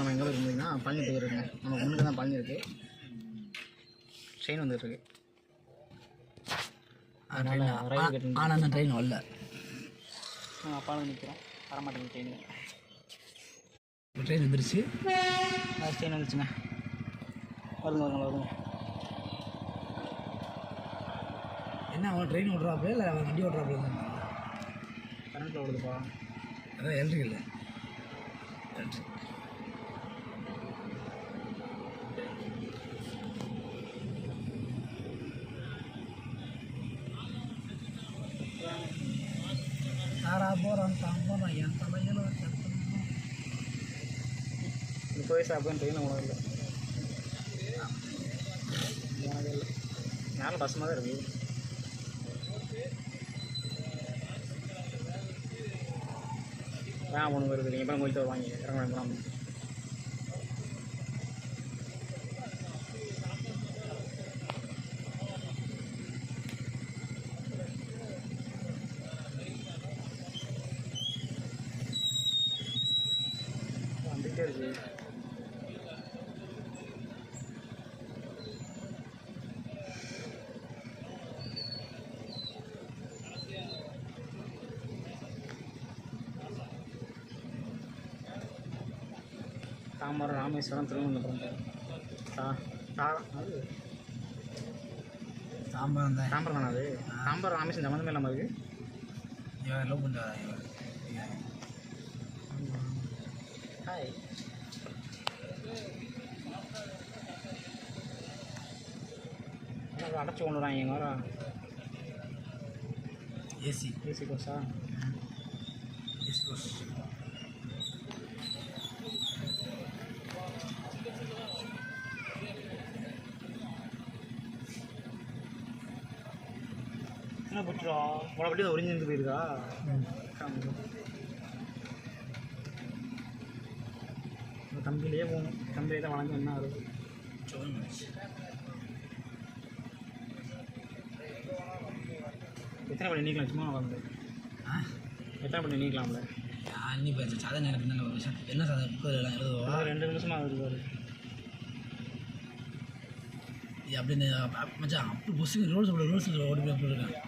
நம்ம எங்கே இருந்தீங்கன்னா பழனி போயிருக்கோங்க. நம்ம முன்னுக்கு தான் பழனி இருக்குது. ட்ரெயின் வந்துட்டுருக்கு. அதனால் ரயில் கேட்டு ஆனால் அந்த ட்ரெயின் வரல. அப்பாவில் நிற்கிறோம். வரமாட்டேங்க ட்ரெயின். ட்ரெயின் வந்துருச்சு. ட்ரெயின் வந்துச்சுங்க. வருங்க. என்ன அவன் ட்ரெயின் ஓட்டுறாப்புல இல்லை அவன் வண்டி ஓட்டுறாப்புல தான்? கரண்ட்டில் ஓடுதுப்பா. அதான் எலக்ட்ரிக்கல். யாரா போகிறான் போகிறான் என் தலையில் 30 வயசு அப்படின்னு ட்ரெயினில் உணவு இல்லை. மேலே பசமாக தான் இருக்குது. ஒன்று வருது. நீங்கள் எப்போ கோயில்கிட்ட வாங்கி இறங்க. வந்துகிட்டே இருக்கு. தாம்பரம், ராமேஸ்வரம், திருவனந்தபுரம். அது தாம்பரம் தான். தாம்பரம் தானே அது? தாம்பரம் ராமேஸ்வரம் சம்மந்தமே இல்லாமல் இருக்குது. லவ் பண்ணுறாங்க. ஹாய். அடைச்சி கொண்டு வராங்க எங்கள் வர. ஏசி கோஸா? ஏசி கோஸ். என்ன போச்சுடா? உடம்படி ஒரிஞ்சிருந்து போயிருக்கா? தம்பியிலே போகணும். தம்பியை தான் வளர்ந்து என்ன வருது. எத்தனை பண்ணி நீக்கலாம்? சும்மா வந்து எத்தனை பண்ணி நீக்கலாம்ல? நீ பேச சாதனை எனக்கு என்ன ஒரு விஷயம் என்ன சாதனை 30 எல்லாம் எழுதுவா? 2 நிமிஷமாக வருது. இது அப்படின்னு மச்சான் அப்படி பொசுக்கு ரூல்ஸ் ஓடி போய் போயிருக்கேன்.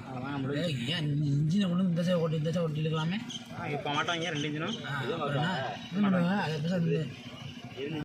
அதெல்லாம் முடியாது. ஏன் இன்ஜினை கொண்டு இந்த சைடு ஓட்டி இழுக்கலாமே? இப்போ மாட்டாங்க 2 இன்ஜினும். என்ன பண்ணுவாங்க அதை